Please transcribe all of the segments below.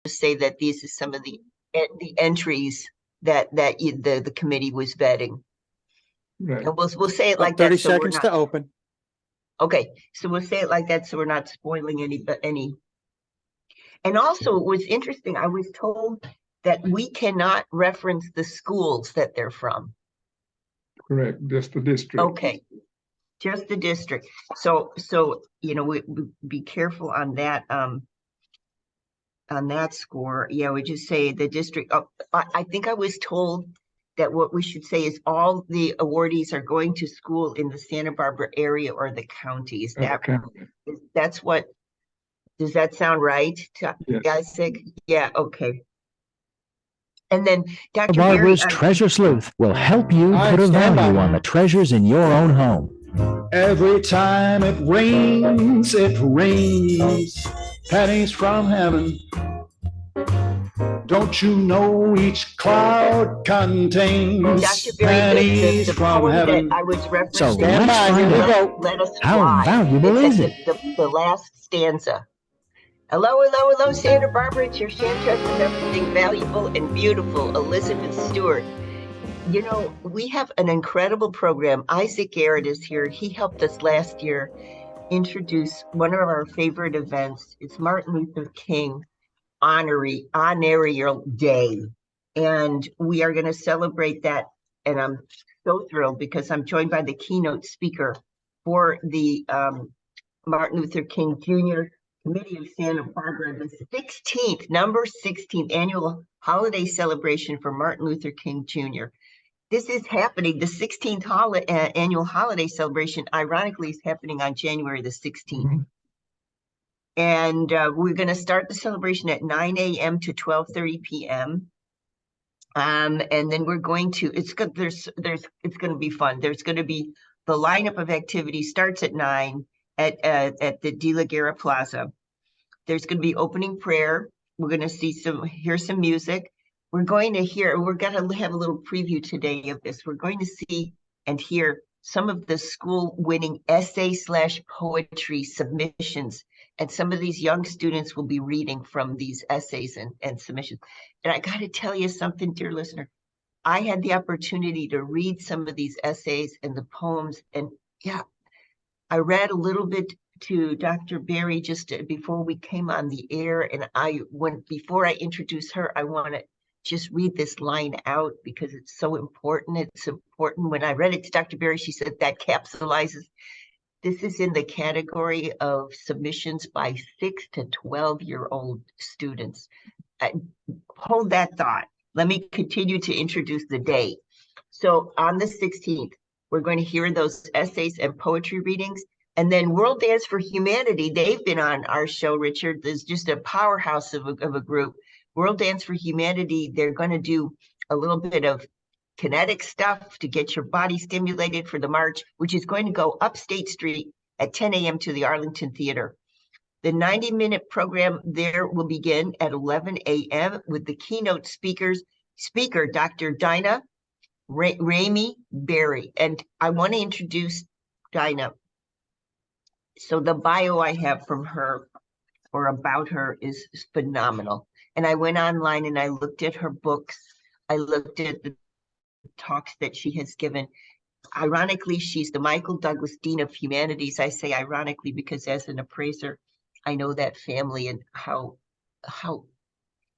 say that these are some of the entries that the committee was vetting. Right. And we'll say it like 30 that. So seconds to open. Okay, so we'll say it like that so we're not spoiling any. And also, it was interesting. I was told that we cannot reference the schools that they're from. Correct. Just the district. Okay, just the district. So we be careful on that. On that score, yeah, we just say the district. I think I was told that what we should say is all the awardees are going to school in the Santa Barbara area or the county. Is that that's what? Does that sound right, Isaac? Yeah, okay. And then Dr. Barbara's Treasure Sleuth will help you put a value on the treasures in your own home. Every time it rains, pennies from heaven. Don't you know each cloud contains pennies from heaven? I was referencing. So let's find out. Let us How valuable is it? The last stanza. Hello, hello, hello, Santa Barbara. It's your Chantress of everything valuable and beautiful, Elizabeth Stewart. You know, we have an incredible program. Isaac Garrett is here. He helped us last year introduce one of our favorite events. It's Martin Luther King Honorary Day. And we are going to celebrate that. And I'm so thrilled because I'm joined by the keynote speaker for the Martin Luther King Jr. Committee of Santa Barbara, the 16th, number 16th annual holiday celebration for Martin Luther King Jr. This is happening, the 16th annual holiday celebration, ironically, is happening on January the 16th. Mm-hmm. And we're going to start the celebration at 9 a.m. to 12:30 p.m. And then we're going to, it's going to be fun. There's going to be, the lineup of activities starts at 9 at the De La Guerra Plaza. There's going to be opening prayer. We're going to hear some music. We're going to have a little preview today of this. We're going to see and hear some of the school-winning essay/poetry submissions. And some of these young students will be reading from these essays and submissions. And I got to tell you something, dear listener. I had the opportunity to read some of these essays and the poems. And yeah, I read a little bit to Dr. Berry just before we came on the air. And before I introduce her, I want to just read this line out because it's so important. It's important. When I read it to Dr. Berry, she said that capsulizes. This is in the category of submissions by 6 to 12-year-old students. Hold that thought. Let me continue to introduce the day. So on the 16th, we're going to hear those essays and poetry readings. And then World Dance for Humanity, they've been on our show, Richard. There's just a powerhouse of a group. World Dance for Humanity, they're going to do a little bit of kinetic stuff to get your body stimulated for the march, which is going to go up State Street at 10 a.m. to the Arlington Theater. The 90-minute program there will begin at 11 a.m. with the keynote speaker, Dr. Dinah Ramey Berry. And I want to introduce Dinah. So the bio I have from her or about her is phenomenal. And I went online and I looked at her books. I looked at the talks that she has given. Ironically, she's the Michael Douglas Dean of Humanities. I say ironically because as an appraiser, I know that family and how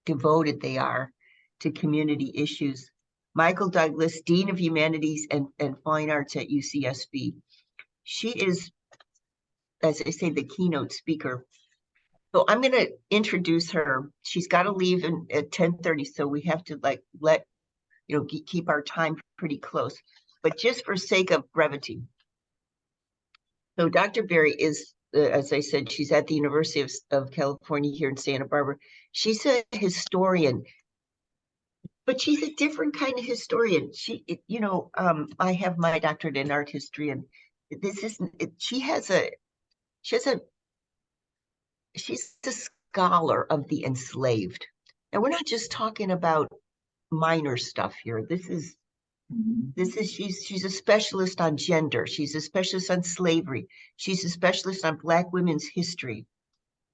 devoted they are to community issues. Michael Douglas, Dean of Humanities and Fine Arts at UCSB. She is, as I say, the keynote speaker. So I'm going to introduce her. She's got to leave at 10:30, so we have to keep our time pretty close. But just for sake of brevity. So Dr. Berry is, as I said, she's at the University of California here in Santa Barbara. She's a historian, but she's a different kind of historian. I have my doctorate in art history, and she's a scholar of the enslaved. And we're not just talking about minor stuff here. She's a specialist on gender. She's a specialist on slavery. She's a specialist on Black women's history.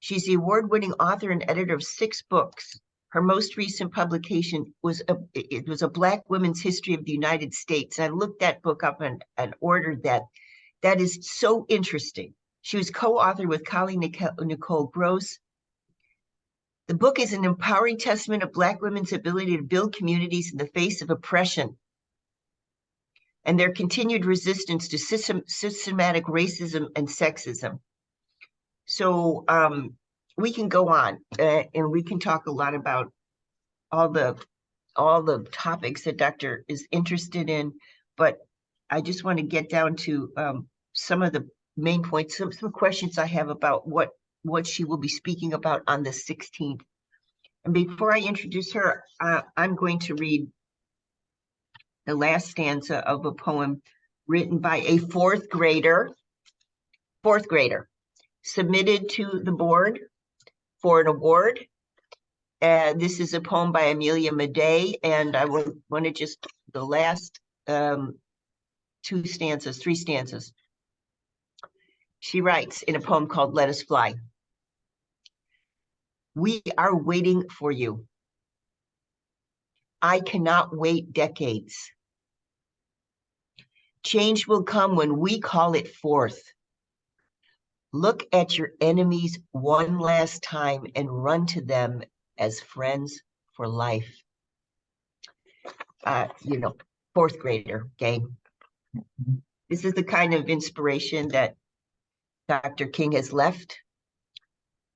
She's the award-winning author and editor of 6 books. Her most recent publication was a Black Women's History of the United States. I looked that book up and ordered that. That is so interesting. She was co-author with colleague Nicole Gross. The book is an empowering testament of Black women's ability to build communities in the face of oppression and their continued resistance to systematic racism and sexism. So we can go on and we can talk a lot about all the topics that Dr. is interested in, but I just want to get down to some of the main points, some questions I have about what she will be speaking about on the 16th. And before I introduce her, I'm going to read the last stanza of a poem written by a fourth grader, submitted to the board for an award. This is a poem by Amelia Madej, and I want to just the last 3 stanzas. She writes in a poem called Let Us Fly. We are waiting for you. I cannot wait decades. Change will come when we call it forth. Look at your enemies one last time and run to them as friends for life. Fourth grader, gang. This is the kind of inspiration that Dr. King has left.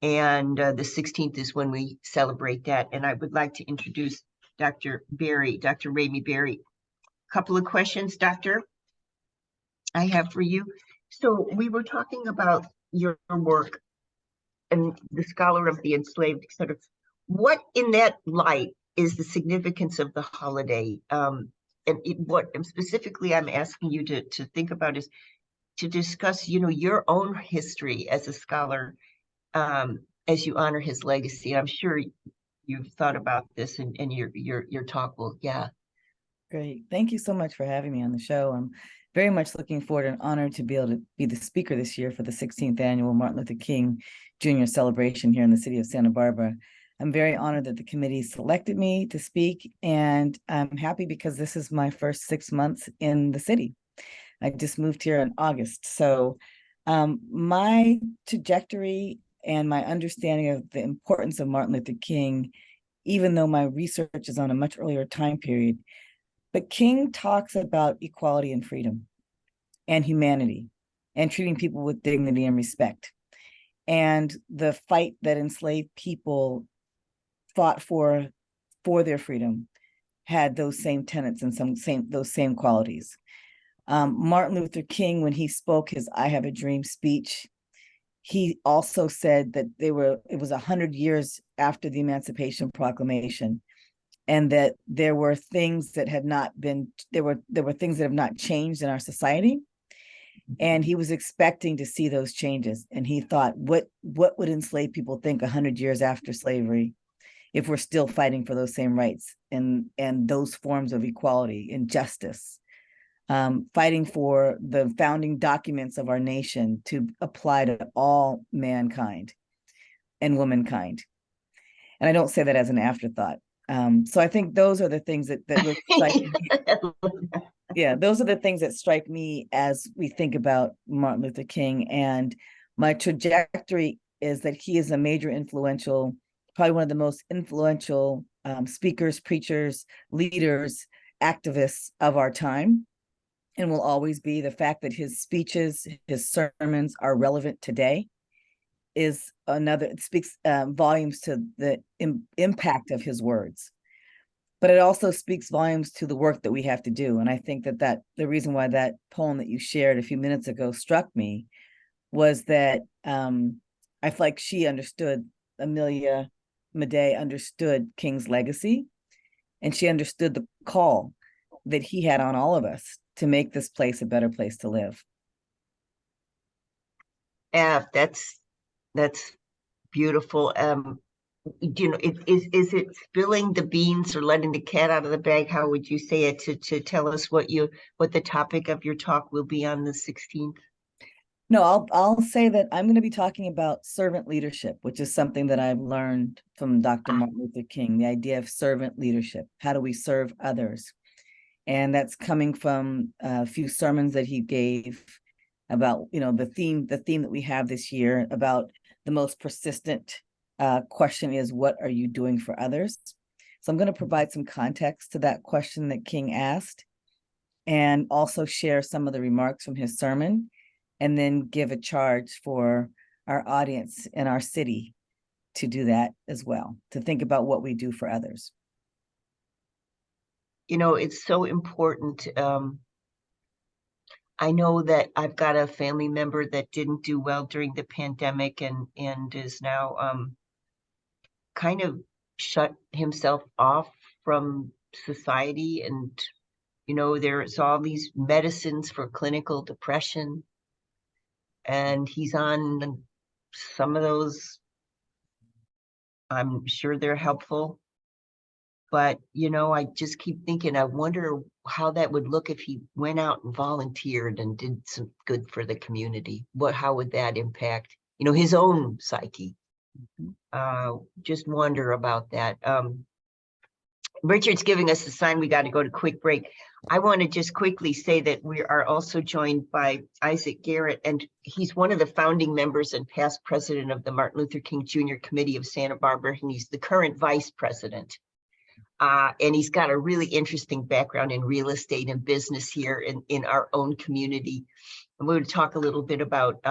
And the 16th is when we celebrate that. And I would like to introduce Dr. Ramey Berry. A couple of questions, Doctor, I have for you. So we were talking about your work and the scholar of the enslaved, etc. What in that light is the significance of the holiday? What specifically I'm asking you to think about is to discuss, your own history as a scholar, as you honor his legacy. I'm sure you've thought about this and your talk will, yeah. Great. Thank you so much for having me on the show. I'm very much looking forward and honored to be able to be the speaker this year for the 16th annual Martin Luther King Jr. celebration here in the city of Santa Barbara. I'm very honored that the committee selected me to speak, and I'm happy because this is my first 6 months in the city. I just moved here in August. So my trajectory and my understanding of the importance of Martin Luther King, even though my research is on a much earlier time period, but King talks about equality and freedom and humanity and treating people with dignity and respect. And the fight that enslaved people fought for their freedom had those same tenets and those same qualities. Martin Luther King, when he spoke his I Have a Dream speech, he also said that it was 100 years after the Emancipation Proclamation, and that there were things that had not been, there were things that have not changed in our society. And he was expecting to see those changes. And he thought, what would enslaved people think 100 years after slavery if we're still fighting for those same rights and those forms of equality and justice? Fighting for the founding documents of our nation to apply to all mankind and womankind. And I don't say that as an afterthought. So I think those are the things that really strike me. Yeah, those are the things that strike me as we think about Martin Luther King. And my trajectory is that he is a major influential, probably one of the most influential speakers, preachers, leaders, activists of our time, and will always be. The fact that his speeches, his sermons are relevant today is another, it speaks volumes to the impact of his words. But it also speaks volumes to the work that we have to do. And I think that the reason why that poem that you shared a few minutes ago struck me was that I feel like she understood, Amelia Madej understood King's legacy, and she understood the call that he had on all of us to make this place a better place to live. Yeah, that's beautiful. Is it spilling the beans or letting the cat out of the bag? How would you say it to tell us what the topic of your talk will be on the 16th? No, I'll say that I'm going to be talking about servant leadership, which is something that I've learned from Dr. Martin Luther King, the idea of servant leadership. How do we serve others? And that's coming from a few sermons that he gave about, the theme that we have this year about the most persistent question is, what are you doing for others? So I'm going to provide some context to that question that King asked, and also share some of the remarks from his sermon, and then give a charge for our audience in our city to do that as well, to think about what we do for others. It's so important. I know that I've got a family member that didn't do well during the pandemic and is now kind of shut himself off from society. And, there's all these medicines for clinical depression. And he's on some of those. I'm sure they're helpful. But, I just keep thinking, I wonder how that would look if he went out and volunteered and did some good for the community. How would that impact, his own psyche? Just wonder about that. Richard's giving us a sign we got to go to quick break. I want to just quickly say that we are also joined by Isaac Garrett, and he's one of the founding members and past president of the Martin Luther King Jr. Committee of Santa Barbara, and he's the current vice president. And he's got a really interesting background in real estate and business here in our own community. And we're going to talk a little bit about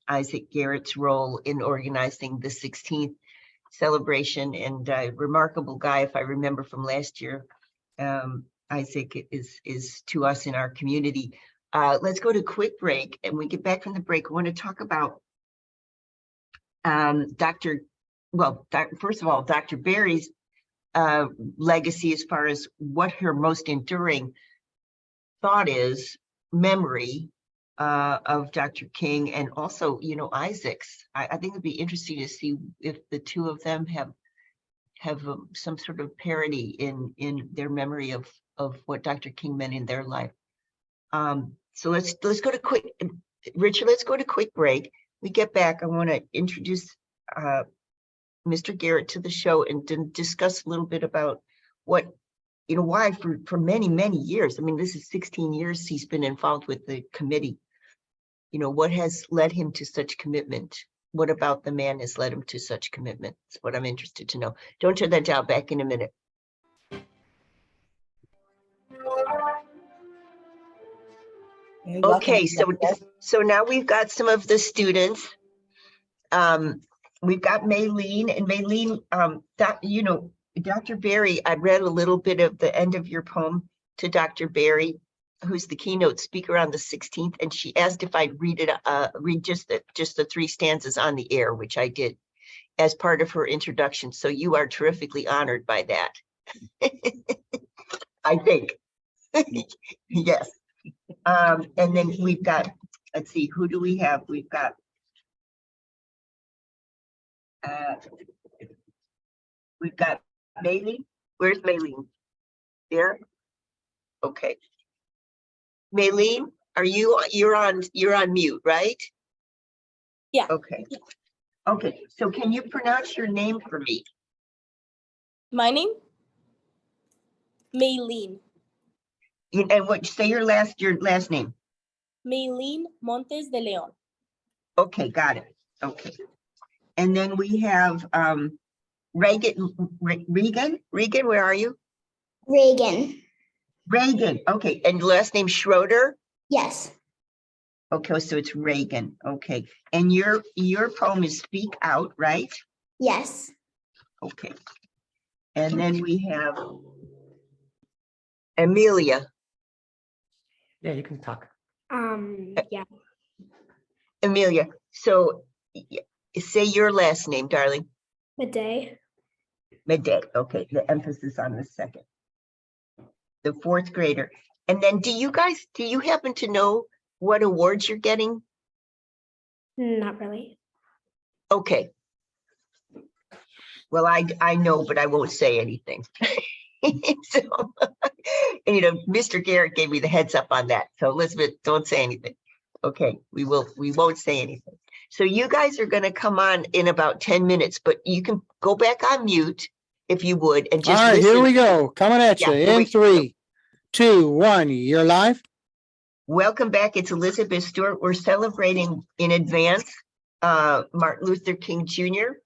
Isaac Garrett's role in organizing the 16th celebration, and a remarkable guy, if I remember from last year. Isaac is to us in our community. Let's go to quick break, and when we get back from the break, I want to talk about first of all, Dr. Berry's legacy as far as what her most enduring thought is, memory of Dr. King, and also, Isaac's. I think it'd be interesting to see if the two of them have some sort of parity in their memory of what Dr. King meant in their life. So let's go to quick, Richard, let's go to quick break. We get back, I want to introduce Mr. Garrett to the show and discuss a little bit about what, why for many, many years, I mean, this is 16 years he's been involved with the committee. What has led him to such commitment? What about the man has led him to such commitment? That's what I'm interested to know. Don't turn that dial, back in a minute. Okay, so now we've got some of the students. We've got Maylene, and Maylene, Dr. Berry, I read a little bit of the end of your poem to Dr. Berry, who's the keynote speaker on the 16th, and she asked if I'd read just the 3 stanzas on the air, which I did as part of her introduction. So you are terrifically honored by that. I think. Yes. And then we've got, let's see, who do we have? We've got Maylene. Where's Maylene? There? Okay. Maylene, you're on mute, right? Yeah. Okay. Okay. So can you pronounce your name for me? My name? Maylene. And say your last name. Maylene Montes de Leon. Okay, got it. Okay. And then we have Reagan. Reagan, where are you? Reagan. Reagan. Okay. And last name Schroeder? Yes. Okay, so it's Reagan. Okay. And your poem is Speak Out, right? Yes. Okay. And then we have Amelia. Yeah, you can talk. Yeah. Amelia. So say your last name, darling. Midday. Midday. Okay. The emphasis on the second. The 4th grader. And then do you happen to know what awards you're getting? Not really. Okay. Well, I know, but I won't say anything. So, Mr. Garrett gave me the heads up on that. So Elizabeth, don't say anything. Okay, we won't say anything. So you guys are gonna come on in about 10 minutes, but you can go back on mute if you would and All just right, listen. here we go. Coming at you Yeah, here in we- 3, 2, 1. You're live. Welcome back. It's Elizabeth Stewart. We're celebrating in advance Martin Luther King Jr.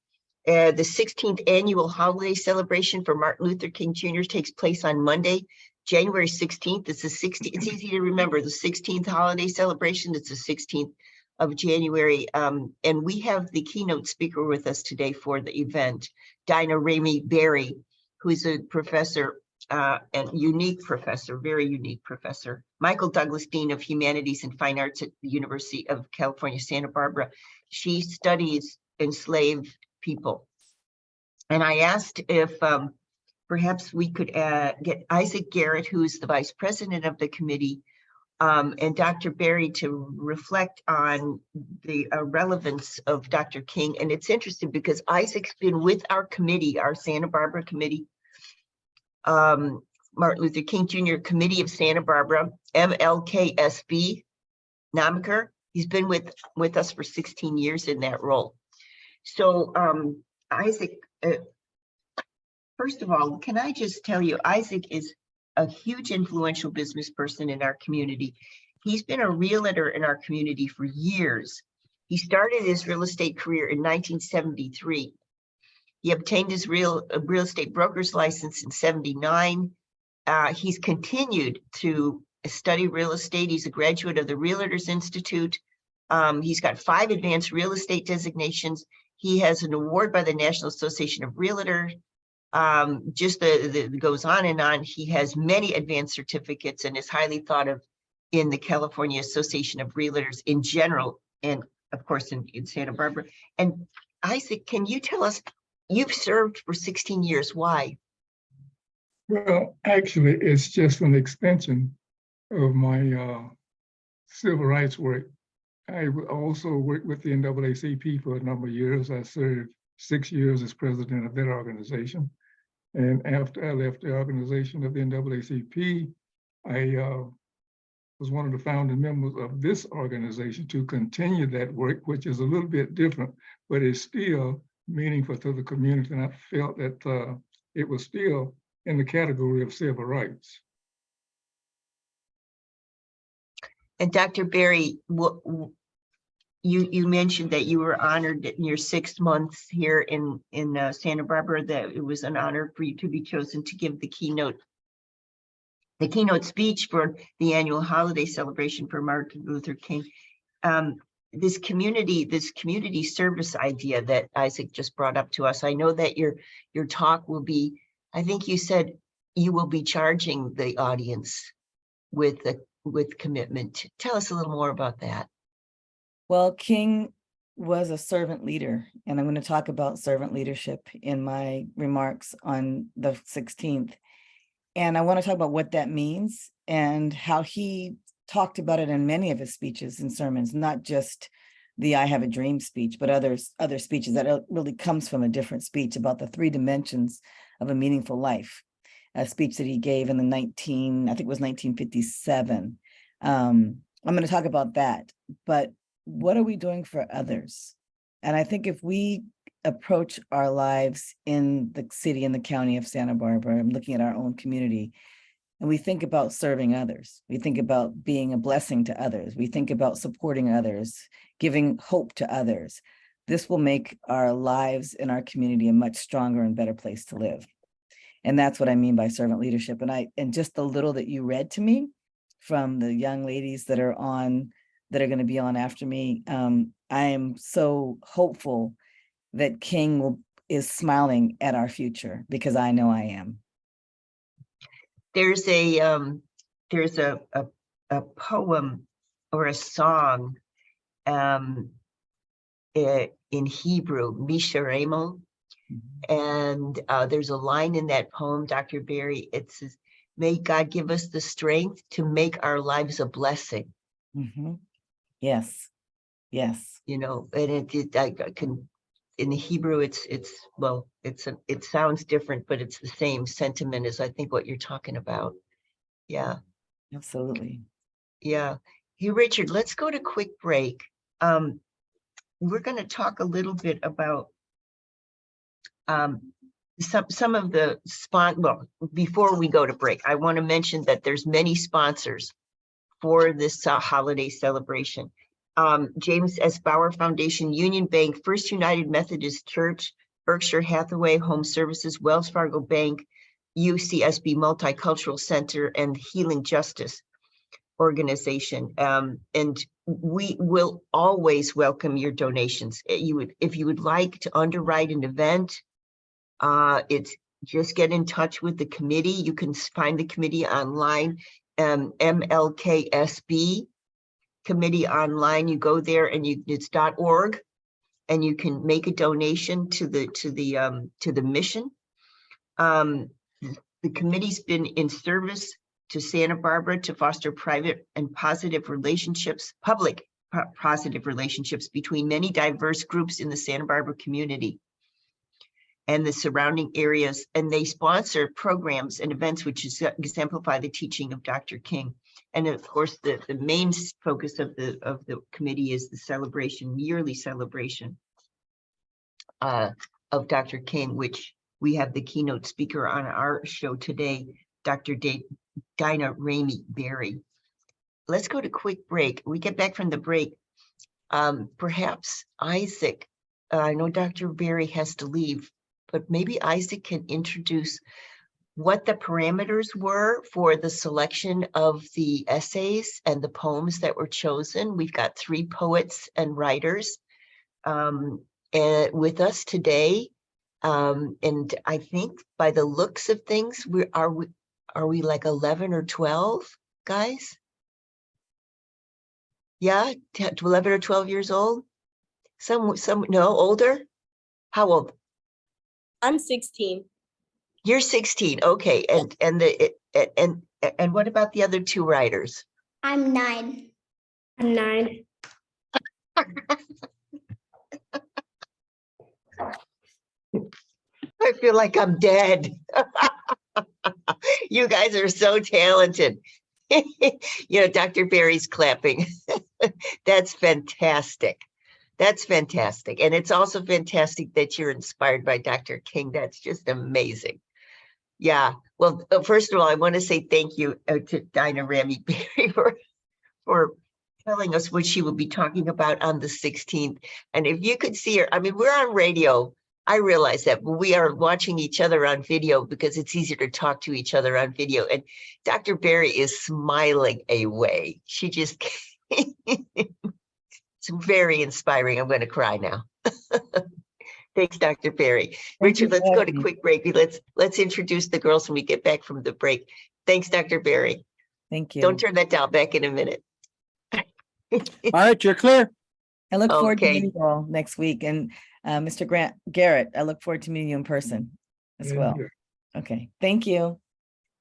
The 16th annual holiday celebration for Martin Luther King Jr. takes place on Monday, January 16th. It's easy to remember, the 16th holiday celebration. It's the 16th of January. And we have the keynote speaker with us today for the event, Dinah Ramey Berry, who is a professor, and unique professor, very unique professor. Michael Douglas, Dean of Humanities and Fine Arts at the University of California, Santa Barbara. She studies enslaved people. And I asked if perhaps we could get Isaac Garrett, who is the vice president of the committee, and Dr. Berry to reflect on the relevance of Dr. King. And it's interesting because Isaac's been with our committee, our Santa Barbara committee, Martin Luther King Jr. Committee of Santa Barbara, MLKSB, Namaker. He's been with us for 16 years in that role. So Isaac, first of all, can I just tell you, Isaac is a huge influential business person in our community. He's been a realtor in our community for years. He started his real estate career in 1973. He obtained his real estate broker's license in 79. He's continued to study real estate. He's a graduate of the Realtors Institute. He's got 5 advanced real estate designations. He has an award by the National Association of Realtors. Just goes on and on. He has many advanced certificates and is highly thought of in the California Association of Realtors in general, and of course in Santa Barbara. And Isaac, can you tell us, you've served for 16 years, why? Well, actually, it's just an extension of my civil rights work. I also worked with the NAACP for a number of years. I served 6 years as president of that organization. And after I left the organization of the NAACP, I was one of the founding members of this organization to continue that work, which is a little bit different, but it's still meaningful to the community. And I felt that it was still in the category of civil rights. And Dr. Berry, you mentioned that you were honored in your 6 months here in Santa Barbara, that it was an honor for you to be chosen to give the keynote speech for the annual holiday celebration for Martin Luther King. This community service idea that Isaac just brought up to us, I know that your talk will be, I think you said you will be charging the audience with commitment. Tell us a little more about that. Well, King was a servant leader, and I'm going to talk about servant leadership in my remarks on the 16th. And I want to talk about what that means and how he talked about it in many of his speeches and sermons, not just the I Have a Dream speech, but other speeches that really comes from a different speech about the 3 dimensions of a meaningful life, a speech that he gave in I think it was 1957. I'm going to talk about that, but what are we doing for others? And I think if we approach our lives in the city and the county of Santa Barbara, I'm looking at our own community, and we think about serving others, we think about being a blessing to others, we think about supporting others, giving hope to others, this will make our lives in our community a much stronger and better place to live. And that's what I mean by servant leadership. And just the little that you read to me from the young ladies that are going to be on after me, I am so hopeful that King is smiling at our future, because I know I am. There's a poem or a song in Hebrew, Misharemo, and there's a line in that poem, Dr. Berry. It says, "May God give us the strength to make our lives a blessing." Mm-hmm. Yes, yes. You know, and I can, in the Hebrew, it sounds different, but it's the same sentiment as I think what you're talking about. Yeah. Absolutely. Yeah. Hey, Richard, let's go to quick break. We're going to talk a little bit about some of the well, before we go to break, I want to mention that there's many sponsors for this holiday celebration. James S. Bauer Foundation, Union Bank, First United Methodist Church, Berkshire Hathaway Home Services, Wells Fargo Bank, UCSB Multicultural Center, and Healing Justice Organization. And we will always welcome your donations. If you would like to underwrite an event, it's just get in touch with the committee. You can find the committee online, MLKSB committee online. You go there and it's .org, and you can make a donation to the mission. The committee's been in service to Santa Barbara to foster private and positive relationships, positive relationships between many diverse groups in the Santa Barbara community and the surrounding areas. And they sponsor programs and events which exemplify the teaching of Dr. King. And of course, the main focus of the committee is the celebration, yearly celebration of Dr. King, which we have the keynote speaker on our show today, Dr. Dinah Ramey Berry. Let's go to quick break. We get back from the break. Perhaps Isaac, I know Dr. Berry has to leave, but maybe Isaac can introduce what the parameters were for the selection of the essays and the poems that were chosen. We've got 3 poets and writers with us today. And I think by the looks of things, are we like 11 or 12 guys? Yeah, 11 or 12 years old. Some no older. How old? I'm 16. You're 16. Okay, and what about the other 2 writers? I'm 9. I'm 9. I feel like I'm dead. You guys are so talented. Dr. Berry's clapping. That's fantastic. That's fantastic. And it's also fantastic that you're inspired by Dr. King. That's just amazing. Yeah. Well, first of all, I want to say thank you to Dinah Ramey Berry for telling us what she will be talking about on the 16th. And if you could see her, I mean, we're on radio. I realize that, but we are watching each other on video because it's easier to talk to each other on video. And Dr. Berry is smiling away. She just, it's very inspiring. I'm going to cry now. Thanks, Dr. Berry. Richard, let's go to quick break. Let's introduce the girls when we get back from the break. Thanks, Dr. Berry. Thank you. Don't turn that down. Back in a minute. All right, you're clear. I look forward to meeting you all next week. And Mr. Garrett, I look forward to meeting you in person as well. Okay. Thank you.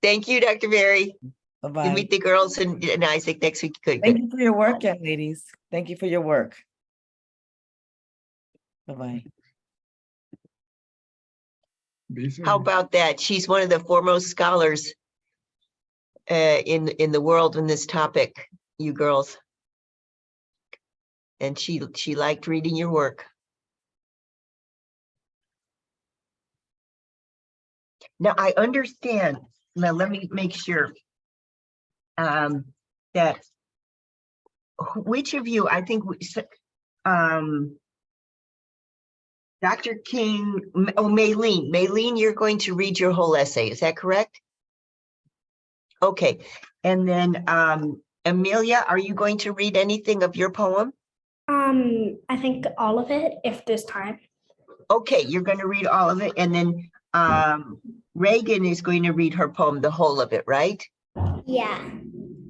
Thank you, Dr. Berry. Bye-bye. You meet the girls and Isaac next week. Good. Thank you for your work, young ladies. Thank you for your work. Bye-bye. How about that? She's one of the foremost scholars in the world in this topic, you girls. And she liked reading your work. Now I understand. Now let me make sure that which of you, I think, Dr. King, Maylene, you're going to read your whole essay. Is that correct? Okay. And then Amelia, are you going to read anything of your poem? I think all of it, if there's time. Okay, you're going to read all of it. And then Reagan is going to read her poem, the whole of it, right? Yeah.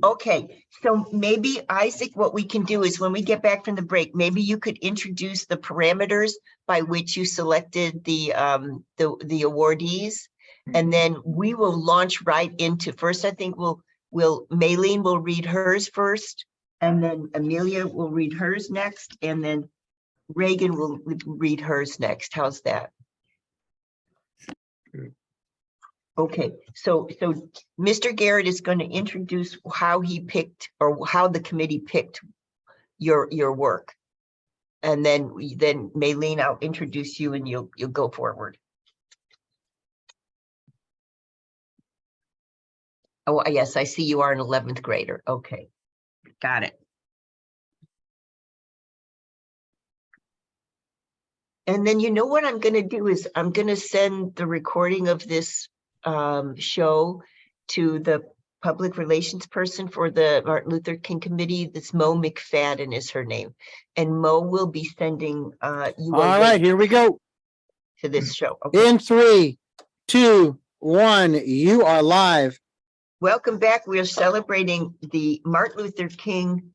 Okay, so maybe Isaac, what we can do is when we get back from the break, maybe you could introduce the parameters by which you selected the awardees, and then we will launch right into first. I think Maylene will read hers first, and then Amelia will read hers next, and then Reagan will read hers next. How's that? Good. Okay, so Mr. Garrett is going to introduce how he picked or how the committee picked your work. And then Maylene, I'll introduce you and you'll go forward. Oh, yes, I see you are an 11th grader. Okay, got it. And then you know what I'm going to do is I'm going to send the recording of this show to the public relations person for the Martin Luther King Committee. This Mo McFadden is her name. And Mo will be sending you All right, here we go. to this show. Okay. In 3, 2, 1, you are live. Welcome back. We are celebrating the Martin Luther King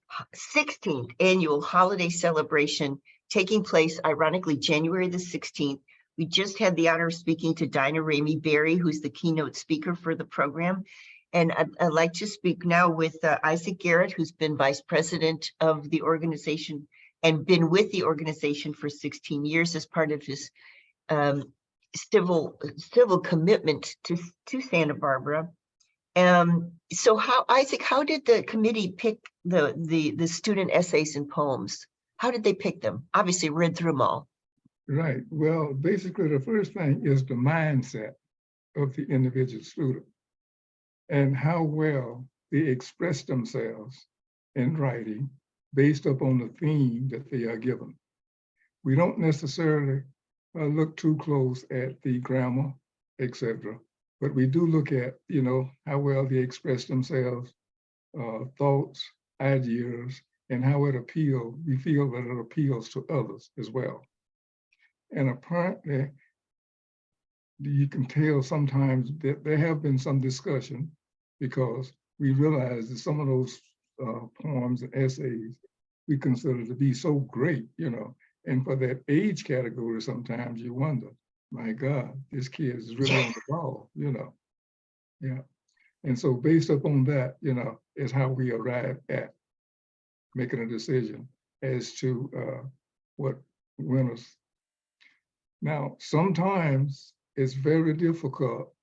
16th annual holiday celebration taking place, ironically, January the 16th. We just had the honor of speaking to Dinah Ramey Berry, who's the keynote speaker for the program. And I'd like to speak now with Isaac Garrett, who's been vice president of the organization and been with the organization for 16 years as part of his civil commitment to Santa Barbara. So Isaac, how did the committee pick the student essays and poems? How did they pick them? Obviously read through them all. Right. Well, basically the first thing is the mindset of the individual student and how well they express themselves in writing based upon the theme that they are given. We don't necessarily look too close at the grammar, etc. But we do look at, how well they express themselves, thoughts, ideas, and how it appeals. We feel that it appeals to others as well. And apparently, you can tell sometimes that there have been some discussion because we realize that some of those poems and essays we consider to be so great, and for that age category, sometimes you wonder, my God, this kid is really on the ball, Yeah. And so based upon that, is how we arrive at making a decision as to what winners. Now, sometimes it's very difficult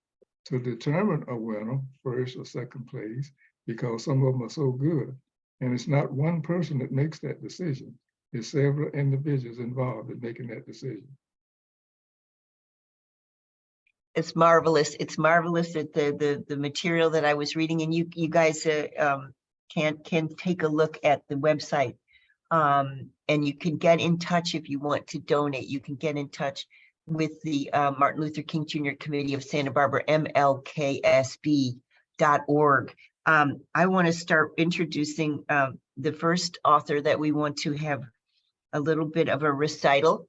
to determine a winner, first or second place, because some of them are so good. And it's not one person that makes that decision. There's several individuals involved in making that decision. It's marvelous. It's marvelous that the material that I was reading, and you guys can take a look at the website, and you can get in touch if you want to donate. You can get in touch with the Martin Luther King Jr. Committee of Santa Barbara, mlksb.org. I want to start introducing the first author that we want to have a little bit of a recital,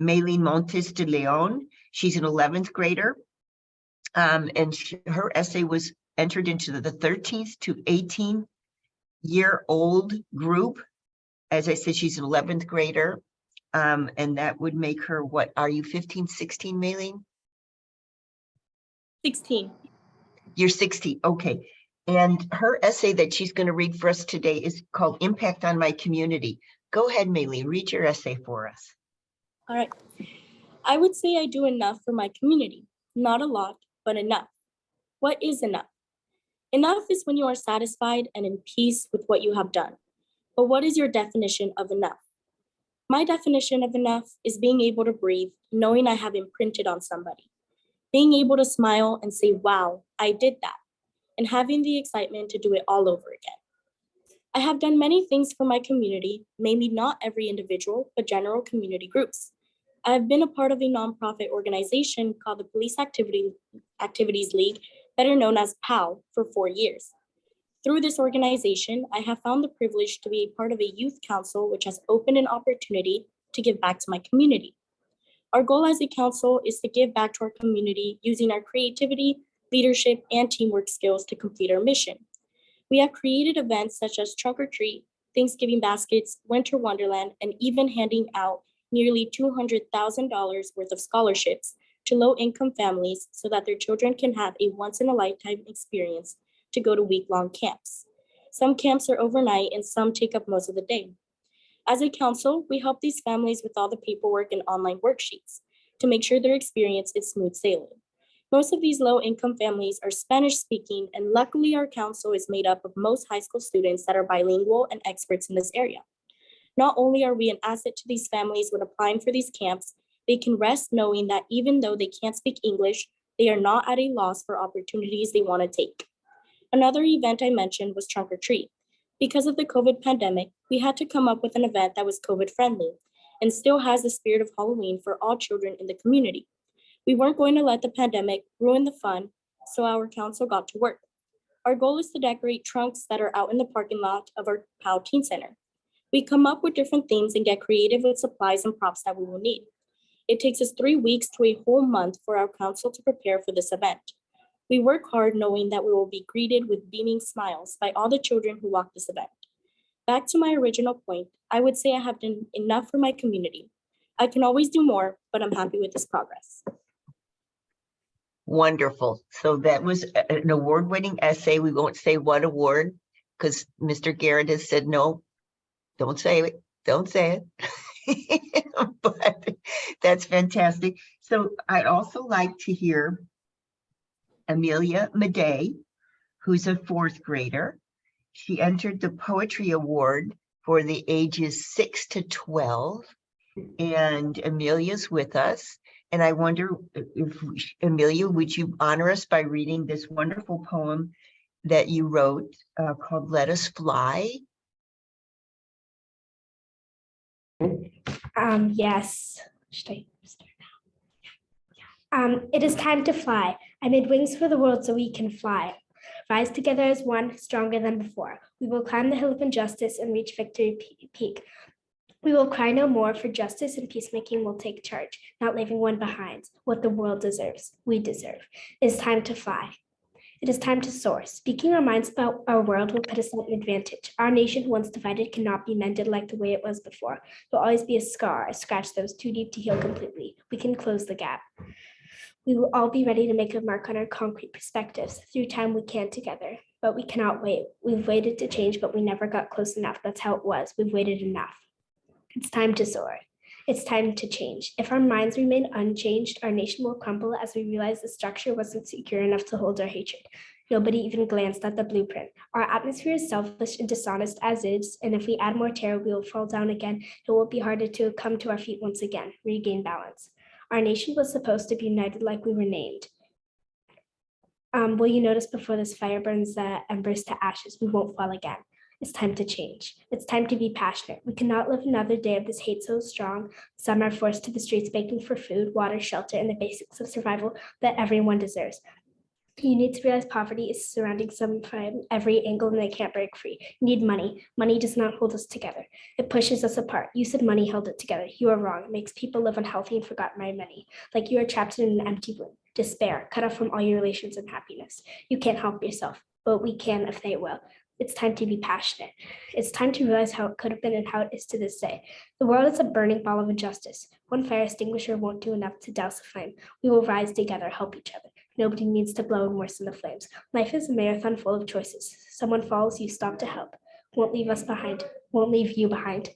Maylene Montes de Leon. She's an 11th grader, and her essay was entered into the 13th to 18-year-old group. As I said, she's an 11th grader, and that would make her, what, are you 15, 16, Maylene? 16. You're 16, okay. And her essay that she's going to read for us today is called Impact on My Community. Go ahead, Maylene, read your essay for us. All right. I would say I do enough for my community. Not a lot, but enough. What is enough? Enough is when you are satisfied and in peace with what you have done. But what is your definition of enough? My definition of enough is being able to breathe, knowing I have imprinted on somebody. Being able to smile and say, wow, I did that. And having the excitement to do it all over again. I have done many things for my community, maybe not every individual, but general community groups. I have been a part of a nonprofit organization called the Police Activities League, better known as POW, for 4 years. Through this organization, I have found the privilege to be a part of a youth council, which has opened an opportunity to give back to my community. Our goal as a council is to give back to our community using our creativity, leadership, and teamwork skills to complete our mission. We have created events such as Trunk or Treat, Thanksgiving baskets, Winter Wonderland, and even handing out nearly $200,000 worth of scholarships to low-income families so that their children can have a once-in-a-lifetime experience to go to week-long camps. Some camps are overnight and some take up most of the day. As a council, we help these families with all the paperwork and online worksheets to make sure their experience is smooth sailing. Most of these low-income families are Spanish-speaking, and luckily our council is made up of most high school students that are bilingual and experts in this area. Not only are we an asset to these families when applying for these camps, they can rest knowing that even though they can't speak English, they are not at a loss for opportunities they want to take. Another event I mentioned was Trunk or Treat. Because of the COVID pandemic, we had to come up with an event that was COVID friendly and still has the spirit of Halloween for all children in the community. We weren't going to let the pandemic ruin the fun, so our council got to work. Our goal is to decorate trunks that are out in the parking lot of our POW Teen Center. We come up with different themes and get creative with supplies and props that we will need. It takes us 3 weeks to a whole month for our council to prepare for this event. We work hard knowing that we will be greeted with beaming smiles by all the children who walk this event. Back to my original point, I would say I have done enough for my community. I can always do more, but I'm happy with this progress. Wonderful. So that was an award-winning essay. We won't say what award because Mr. Garrett has said, no, don't say it. Don't say it. But that's fantastic. So I'd also like to hear Amelia Madej, who's a 4th grader. She entered the Poetry Award for the ages 6 to 12. And Amelia's with us. And I wonder if, Amelia, would you honor us by reading this wonderful poem that you wrote called Let Us Fly? Yes. Should I start now? It is time to fly. I made wings for the world so we can fly. Rise together as one, stronger than before. We will climb the hill of injustice and reach victory peak. We will cry no more, for justice and peacemaking will take charge, not leaving one behind. What the world deserves, we deserve. It is time to fly. It is time to soar. Speaking our minds about our world will put us at an advantage. Our nation, once divided, cannot be mended like the way it was before. It will always be a scar, a scratch that was too deep to heal completely. We can close the gap. We will all be ready to make a mark on our concrete perspectives. Through time, we can together, but we cannot wait. We've waited to change, but we never got close enough. That's how it was. We've waited enough. It's time to soar. It's time to change. If our minds remain unchanged, our nation will crumble as we realize the structure wasn't secure enough to hold our hatred. Nobody even glanced at the blueprint. Our atmosphere is selfish and dishonest as is, and if we add more terror, we will fall down again. It will be harder to come to our feet once again, regain balance. Our nation was supposed to be united like we were named. Will you notice before this fire burns the embers to ashes, we won't fall again. It's time to change. It's time to be passionate. We cannot live another day of this hate so strong. Some are forced to the streets begging for food, water, shelter, and the basics of survival that everyone deserves. You need to realize poverty is surrounding some from every angle and they can't break free. You need money. Money does not hold us together. It pushes us apart. You said money held it together. You are wrong. It makes people live unhealthy and forgotten by many. Like you are trapped in an empty room. Despair, cut off from all your relations and happiness. You can't help yourself, but we can if they will. It's time to be passionate. It's time to realize how it could have been and how it is to this day. The world is a burning ball of injustice. One fire extinguisher won't do enough to douse the flame. We will rise together, help each other. Nobody needs to blow and worsen the flames. Life is a marathon full of choices. Someone falls, you stop to help. Won't leave us behind. Won't leave you behind.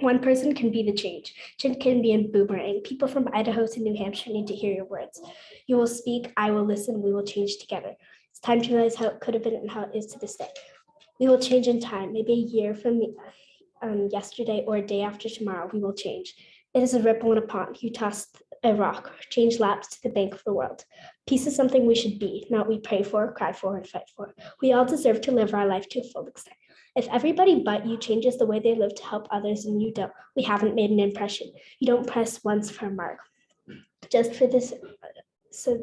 One person can be the change. Change can be a boomerang. People from Idaho to New Hampshire need to hear your words. You will speak, I will listen, we will change together. It's time to realize how it could have been and how it is to this day. We will change in time, maybe a year from yesterday or a day after tomorrow, we will change. It is a ripple in a pond. You toss a rock, change laps to the bank of the world. Peace is something we should be, not we pray for, cry for, and fight for. We all deserve to live our life to a full extent. If everybody but you changes the way they live to help others and you don't, we haven't made an impression. You don't press once for a mark. Just for this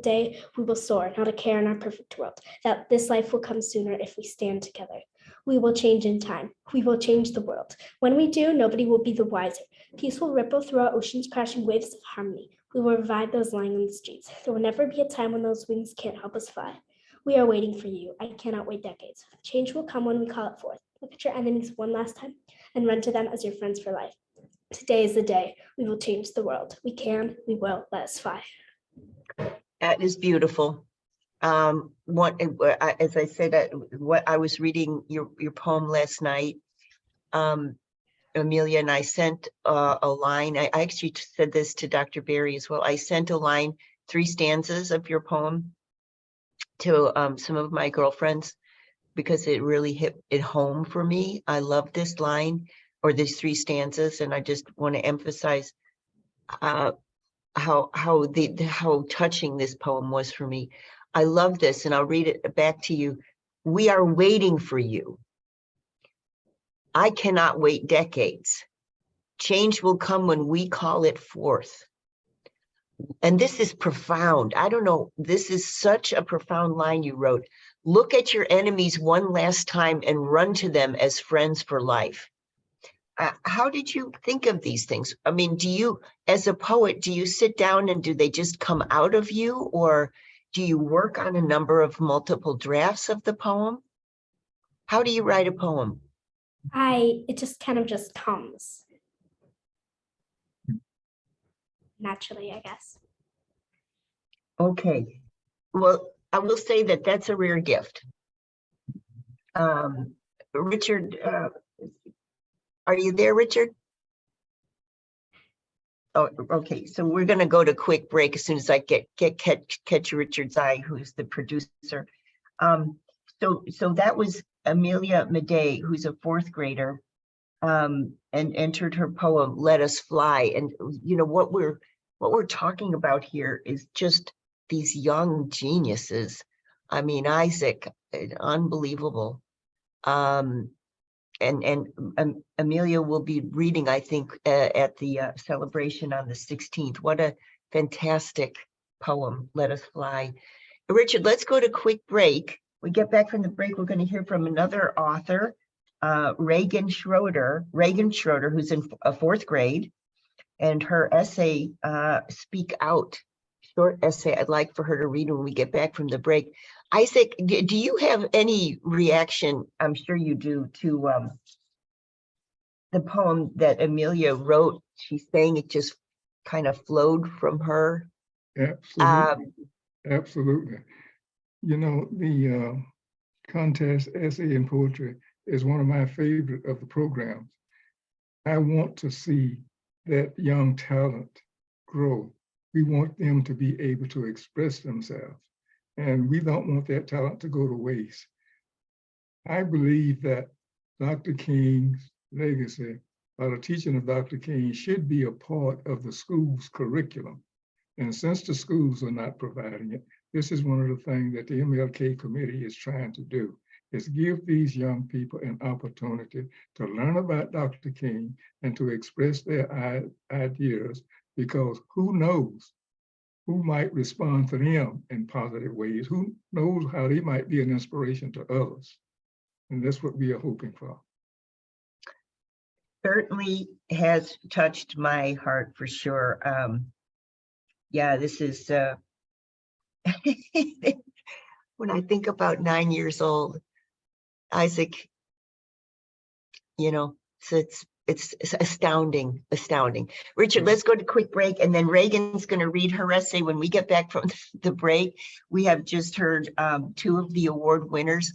day, we will soar, not a care in our perfect world. That this life will come sooner if we stand together. We will change in time. We will change the world. When we do, nobody will be the wiser. Peace will ripple through our oceans, crashing waves of harmony. We will revive those lying on the streets. There will never be a time when those wings can't help us fly. We are waiting for you. I cannot wait decades. Change will come when we call it forth. Look at your enemies one last time and run to them as your friends for life. Today is the day. We will change the world. We can, we will. Let us fly. That is beautiful. As I said, what I was reading your poem last night, Amelia, and I sent a line. I actually said this to Dr. Berry as well. I sent a line 3 stanzas of your poem to some of my girlfriends because it really hit it home for me. I love this line or these 3 stanzas, and I just want to emphasize how touching this poem was for me. I love this, and I'll read it back to you. We are waiting for you. I cannot wait decades. Change will come when we call it forth. And this is profound. I don't know. This is such a profound line you wrote. Look at your enemies one last time and run to them as friends for life. How did you think of these things? I mean, do you, as a poet, do you sit down and do they just come out of you, or do you work on a number of multiple drafts of the poem? How do you write a poem? It just kind of just comes naturally, I guess. Okay. Well, I will say that that's a rare gift. Richard, are you there, Richard? Oh, okay. So we're going to go to quick break as soon as I catch Richard's eye, who's the producer. So that was Amelia Madej, who's a 4th grader, and entered her poem "Let Us Fly." And you know what we're talking about here is just these young geniuses. I mean, Isaac, unbelievable. And Amelia will be reading, I think, at the celebration on the 16th. What a fantastic poem, Let Us Fly. Richard, let's go to quick break. We get back from the break, we're going to hear from another author, Reagan Schroeder, who's in a 4th grade, and her essay, Speak Out, short essay I'd like for her to read when we get back from the break. Isaac, do you have any reaction, I'm sure you do, to the poem that Amelia wrote? She's saying it just kind of flowed from her. Absolutely. Absolutely. You know, the contest essay in poetry is one of my favorite of the programs. I want to see that young talent grow. We want them to be able to express themselves, and we don't want that talent to go to waste. I believe that Dr. King's legacy, or the teaching of Dr. King, should be a part of the school's curriculum. And since the schools are not providing it, this is one of the things that the MLK committee is trying to do, is give these young people an opportunity to learn about Dr. King and to express their ideas, because who knows who might respond to them in positive ways? Who knows how they might be an inspiration to others? And that's what we are hoping for. Certainly has touched my heart for sure. Yeah, this is, when I think about 9 years old, Isaac, you know, so it's astounding. Richard, let's go to quick break, and then Reagan's going to read her essay when we get back from the break. We have just heard 2 of the award winners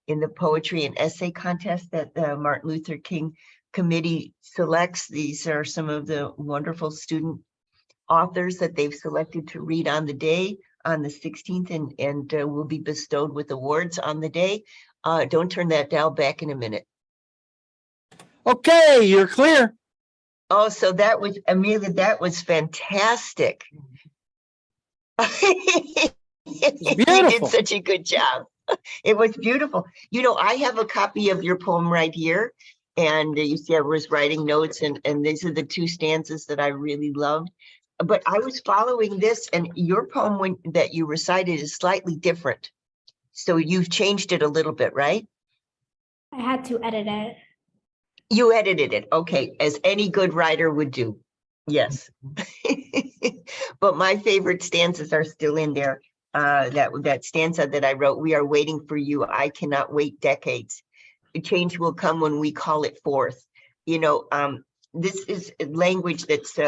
in the poetry and essay contest that the Martin Luther King Committee selects. These are some of the wonderful student authors that they've selected to read on the day, on the 16th, and will be bestowed with awards on the day. Don't turn that dial, back in a minute. Okay, you're clear. Oh, so that was, Amelia, that was fantastic. You did such a good job. It was beautiful. You know, I have a copy of your poem right here, and you see I was writing notes, and these are the 2 stanzas that I really loved. But I was following this, and your poem that you recited is slightly different. So you've changed it a little bit, right? I had to edit it. You edited it. Okay, as any good writer would do. Yes. But my favorite stanzas are still in there. That stanza that I wrote, we are waiting for you. I cannot wait decades. The change will come when we call it forth. You know, this is language that's,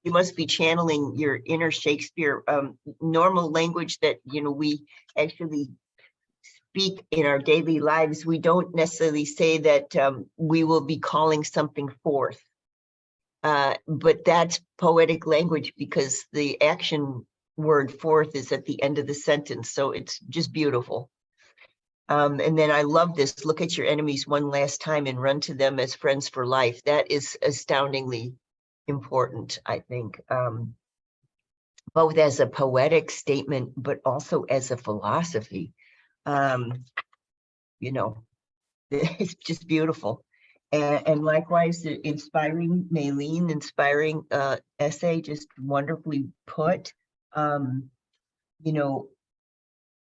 you must be channeling your inner Shakespeare, normal language that, you know, we actually speak in our daily lives. We don't necessarily say that we will be calling something forth. But that's poetic language because the action word fourth is at the end of the sentence. So it's just beautiful. And then I love this. Look at your enemies one last time and run to them as friends for life. That is astoundingly important, I think, both as a poetic statement, but also as a philosophy. You know, it's just beautiful. And likewise, the inspiring Maylene, inspiring essay, just wonderfully put. You know,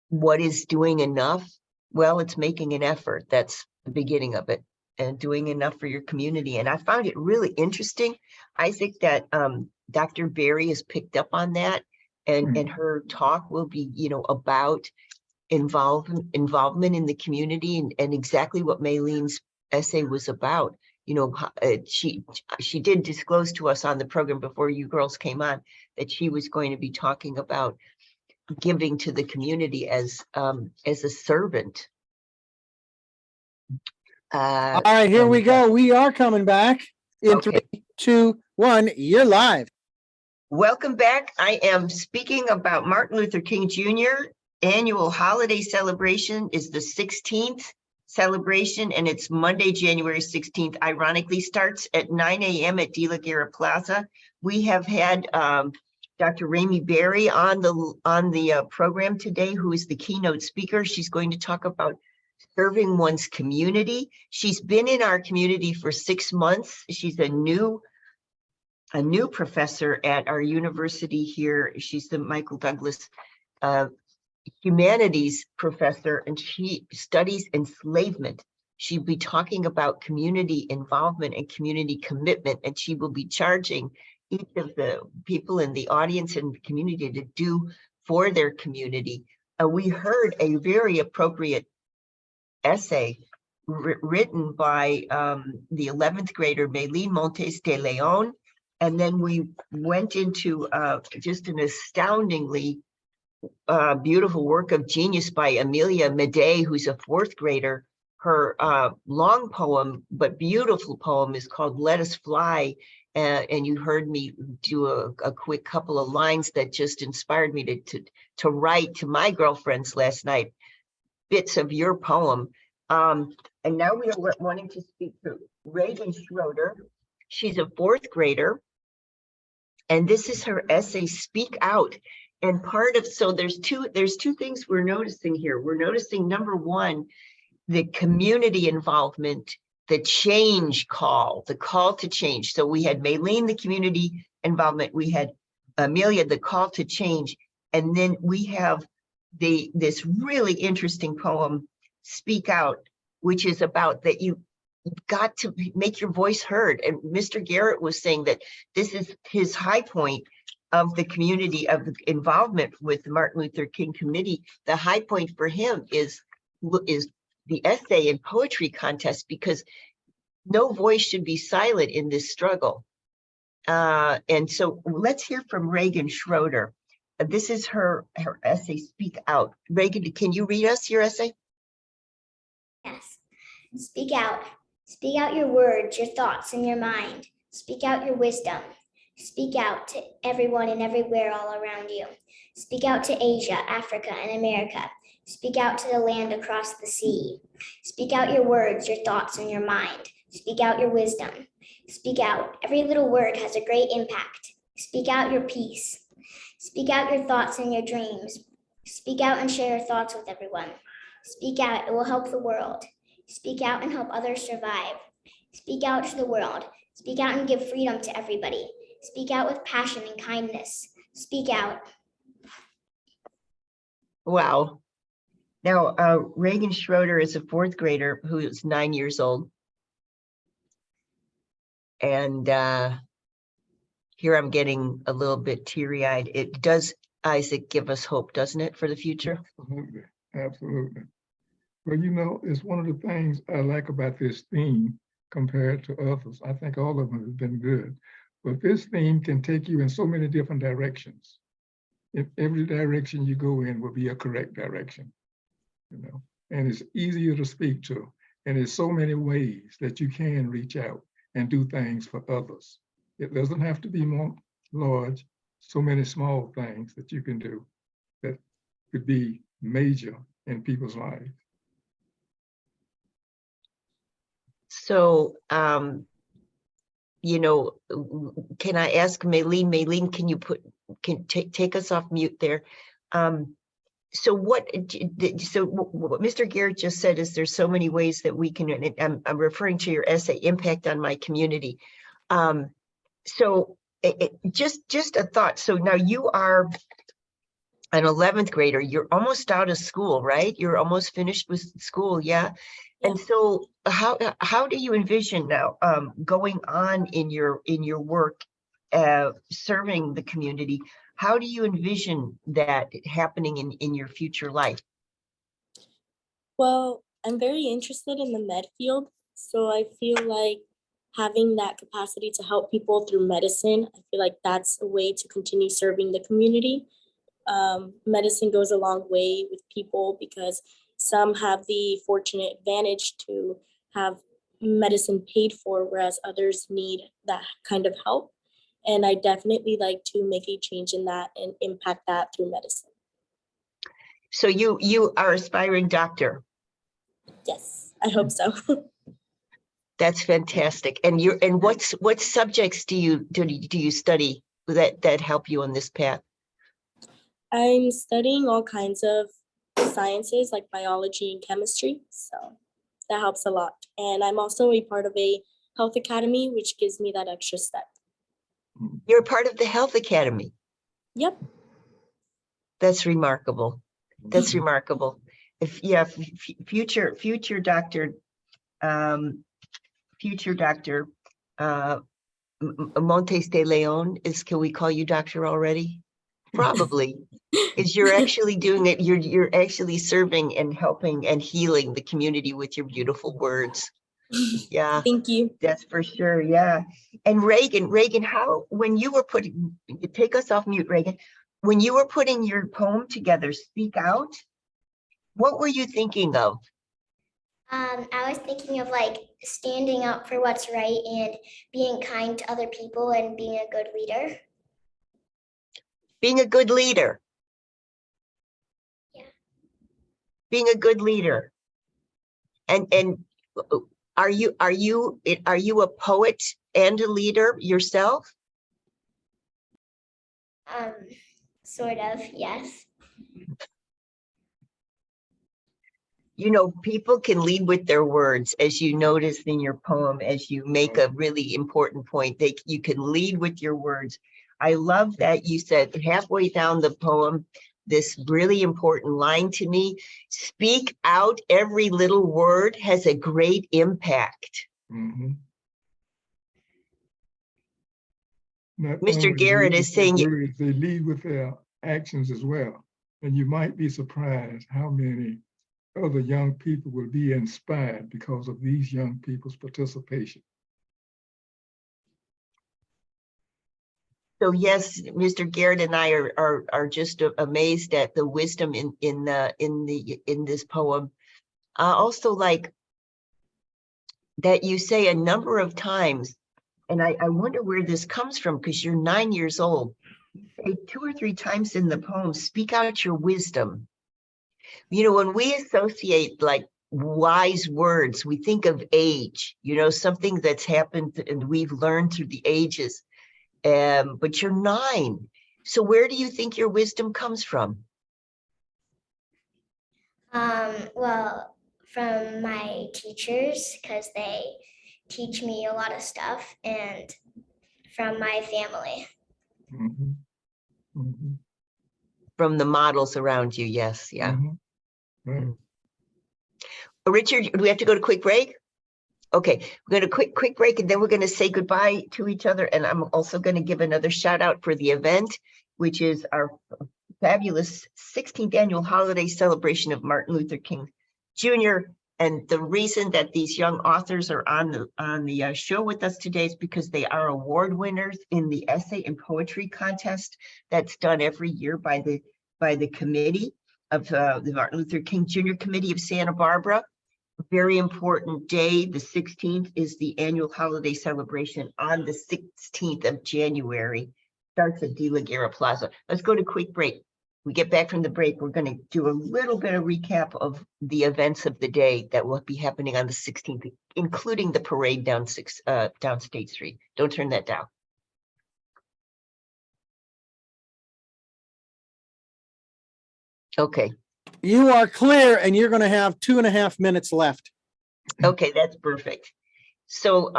what is doing enough? Well, it's making an effort. That's the beginning of it, and doing enough for your community. And I found it really interesting, Isaac, that Dr. Berry has picked up on that, and her talk will be, you know, about involvement in the community, and exactly what Maylene's essay was about. You know, she did disclose to us on the program before you girls came on that she was going to be talking about giving to the community as a servant. All right, here we go. We are coming back in Okay. 3, 2, 1. You're live. Welcome back. I am speaking about Martin Luther King Jr. Annual holiday celebration is the 16th celebration, and it's Monday, January 16th. Ironically, starts at 9 a.m. at De La Guerra Plaza. We have had Dr. Ramey Berry on the program today, who is the keynote speaker. She's going to talk about serving one's community. She's been in our community for 6 months. She's a new professor at our university here. She's the Michael Douglas humanities professor, and she studies enslavement. She'll be talking about community involvement and community commitment, and she will be charging each of the people in the audience and the community to do for their community. We heard a very appropriate essay written by the 11th grader Maylene Montes de Leon, and then we went into just an astoundingly beautiful work of genius by Amelia Madej, who's a 4th grader. Her long poem, but beautiful poem, is called Let Us Fly. And you heard me do a quick couple of lines that just inspired me to write to my girlfriends last night, bits of your poem. And now we are wanting to speak to Reagan Schroeder. She's a 4th grader. And this is her essay, Speak Out. And part of, so there's two things we're noticing here. We're noticing, number one, the community involvement, the change call, the call to change. So we had Maylene, the community involvement. We had Amelia, the call to change. And then we have this really interesting poem, Speak Out, which is about that you've got to make your voice heard. And Mr. Garrett was saying that this is his high point of the community, of the involvement with the Martin Luther King Committee. The high point for him is the essay and poetry contest, because no voice should be silent in this struggle. And so let's hear from Reagan Schroeder. This is her essay, Speak Out. Reagan, can you read us your essay? Yes. Speak out. Speak out your words, your thoughts, and your mind. Speak out your wisdom. Speak out to everyone and everywhere all around you. Speak out to Asia, Africa, and America. Speak out to the land across the sea. Speak out your words, your thoughts, and your mind. Speak out your wisdom. Speak out. Every little word has a great impact. Speak out your peace. Speak out your thoughts and your dreams. Speak out and share your thoughts with everyone. Speak out, it will help the world. Speak out and help others survive. Speak out to the world. Speak out and give freedom to everybody. Speak out with passion and kindness. Speak out. Wow. Now, Reagan Schroeder is a 4th grader who is 9 years old. And here I'm getting a little bit teary-eyed. It does, Isaac, give us hope, doesn't it, for the future? Absolutely, absolutely. Well, you know, it's one of the things I like about this theme compared to others. I think all of them have been good, but this theme can take you in so many different directions. If every direction you go in will be a correct direction, you know, and it's easier to speak to. And there's so many ways that you can reach out and do things for others. It doesn't have to be more large, so many small things that you can do that could be major in people's lives. So, you know, can I ask Maylene? Maylene, can you take us off mute there? So what Mr. Garrett just said is there's so many ways that we can, and I'm referring to your essay, Impact on My Community. So just a thought. So now you are an 11th grader. You're almost out of school, right? You're almost finished with school, yeah? And so how do you envision now going on in your work, serving the community? How do you envision that happening in your future life? Well, I'm very interested in the med field, so I feel like having that capacity to help people through medicine, I feel like that's a way to continue serving the community. Medicine goes a long way with people because some have the fortunate advantage to have medicine paid for, whereas others need that kind of help. And I definitely like to make a change in that and impact that through medicine. So you are aspiring doctor. Yes, I hope so. That's fantastic. And what subjects do you study that help you on this path? I'm studying all kinds of sciences like biology and chemistry, so that helps a lot. And I'm also a part of a health academy, which gives me that extra step. You're a part of the Health Academy. Yep. That's remarkable. That's remarkable. Future doctor, Montes de Leon can we call you doctor already? Probably. Is you're actually doing it. You're actually serving and helping and healing the community with your beautiful words. Yeah. Thank you. That's for sure. Yeah. And Reagan, when you were take us off mute, Reagan, when you were putting your poem together, Speak Out, what were you thinking of? I was thinking of like standing up for what's right and being kind to other people and being a good leader. Being a good leader. Yeah. Being a good leader. And are you a poet and a leader yourself? Sort of, yes. You know, people can lead with their words, as you noticed in your poem, as you make a really important point. You can lead with your words. I love that you said halfway down the poem, this really important line to me: speak out, every little word has a great impact. Mm-hmm. Mr. Garrett is saying words, they lead with their actions as well. And you might be surprised how many other young people will be inspired because of these young people's participation. So yes, Mr. Garrett and I are just amazed at the wisdom in this poem. Also, like that you say a number of times, and I wonder where this comes from, because you're 9 years old. You say 2 or 3 times in the poem, speak out your wisdom. You know, when we associate like wise words, we think of age, you know, something that's happened and we've learned through the ages. But you're 9. So where do you think your wisdom comes from? Well, from my teachers, because they teach me a lot of stuff, and from my family. Mm-hmm. Mm-hmm. From the models around you, yes, yeah. Mm-hmm. Right. Richard, do we have to go to quick break? Okay, we're going to quick break, and then we're going to say goodbye to each other. And I'm also going to give another shout out for the event, which is our fabulous 16th annual holiday celebration of Martin Luther King Jr. And the reason that these young authors are on the show with us today is because they are award winners in the essay and poetry contest that's done every year by the committee of the Martin Luther King Jr. Committee of Santa Barbara. very important day. The 16th is the annual holiday celebration on the 16th of January. Starts at De La Guerra Plaza. Let's go to quick break. We get back from the break, we're going to do a little bit of recap of the events of the day that will be happening on the 16th, including the parade down State Street. Don't turn that down. Okay. You are clear, and you're going to have 2.5 minutes left. Okay, that's perfect. So,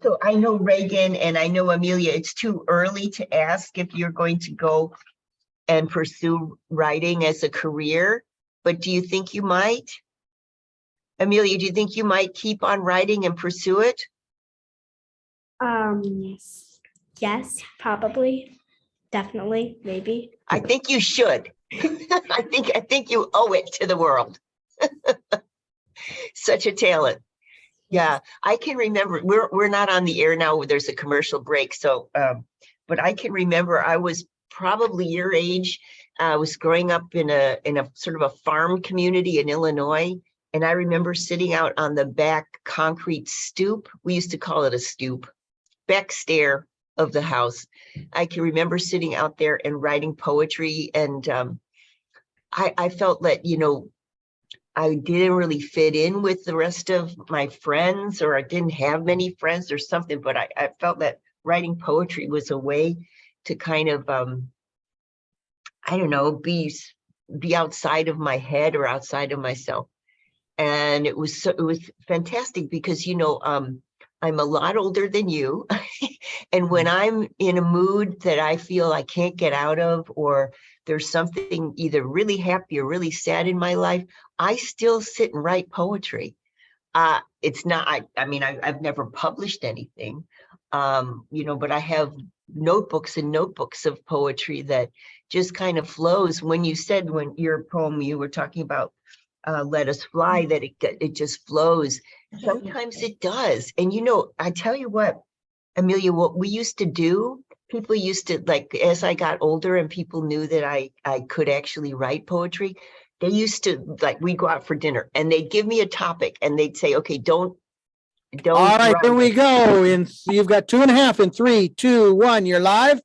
so I know Reagan and I know Amelia, it's too early to ask if you're going to go and pursue writing as a career, but do you think you might? Amelia, do you think you might keep on writing and pursue it? Yes, probably, definitely, maybe. I think you should. I think you owe it to the world. Such a talent. Yeah, I can remember, we're not on the air now, there's a commercial break. So, but I can remember I was probably your age. I was growing up in a sort of a farm community in Illinois. And I remember sitting out on the back concrete stoop. We used to call it a stoop, back stair of the house. I can remember sitting out there and writing poetry. And I felt that, I didn't really fit in with the rest of my friends, or I didn't have many friends or something, but I felt that writing poetry was a way to kind of, I don't know, be outside of my head or outside of myself. And it was fantastic because, I'm a lot older than you. And when I'm in a mood that I feel I can't get out of, or there's something either really happy or really sad in my life, I still sit and write poetry. It's not, I've never published anything, but I have notebooks and notebooks of poetry that just kind of flows. When you said, when your poem, you were talking about Let Us Fly, that it just flows. Sometimes it does. And, I tell you what, Amelia, what we used to do, people used to, like, as I got older and people knew that I could actually write poetry, they used to, like, we'd go out for dinner and they'd give me a topic and they'd say, okay, don't. All right, here we go. And you've got 2.5 in 3, 2, 1. You're live.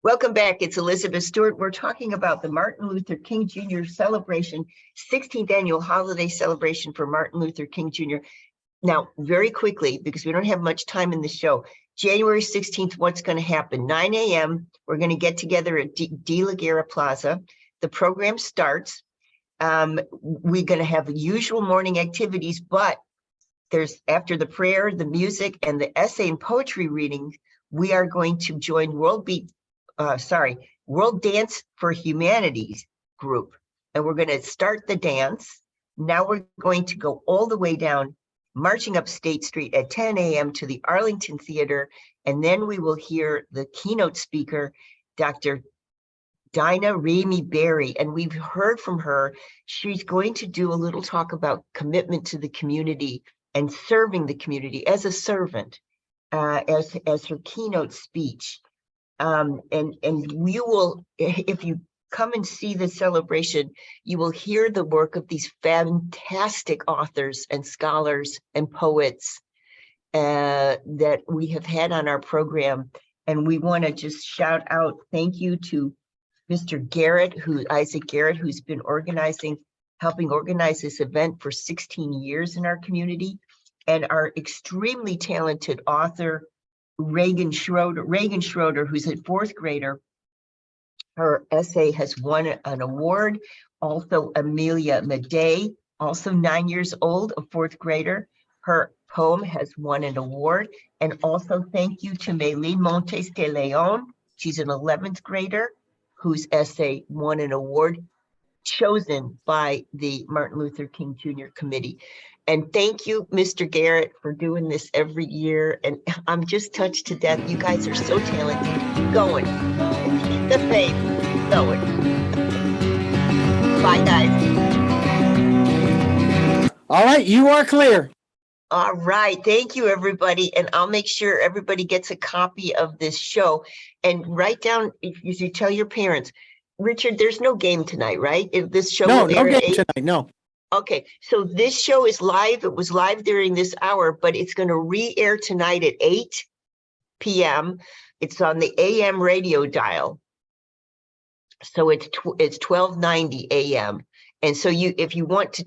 Welcome back. It's Elizabeth Stewart. We're talking about the Martin Luther King Jr. celebration, 16th annual holiday celebration for Martin Luther King Jr. Now, very quickly, because we don't have much time in the show, January 16th, what's going to happen? 9 a.m., we're going to get together at De La Guerra Plaza. The program starts. We're going to have the usual morning activities, but there's, after the prayer, the music, and the essay and poetry reading, we are going to join World Dance for Humanities group. And we're going to start the dance. Now we're going to go all the way down, marching up State Street at 10 a.m. to the Arlington Theater. And then we will hear the keynote speaker, Dr. Dinah Ramey Berry. And we've heard from her. She's going to do a little talk about commitment to the community and serving the community as a servant, as her keynote speech. And we will, if you come and see the celebration, you will hear the work of these fantastic authors and scholars and poets that we have had on our program. And we want to just shout out thank you to Mr. Isaac Garrett, who's been helping organize this event for 16 years in our community, and our extremely talented author, Reagan Schroeder, who's a 4th grader. Her essay has won an award. Also, Amelia Madej, also 9 years old, a 4th grader. Her poem has won an award. And also thank you to Maylene Montes de Leon. She's an 11th grader whose essay won an award chosen by the Martin Luther King Jr. Committee. And thank you, Mr. Garrett, for doing this every year. And I'm just touched to death. You guys are so talented. Keep going. Keep the faith. Keep going. Bye, guys. All right, you are clear. All right. Thank you, everybody. And I'll make sure everybody gets a copy of this show. And write down, if you tell your parents, Richard, there's no game tonight, right? If this show No, will no air at game 8. tonight, no. Okay, so this show is live. It was live during this hour, but it's going to re-air tonight at 8 p.m. It's on the AM radio dial. So it's 1290 AM. And so if you want to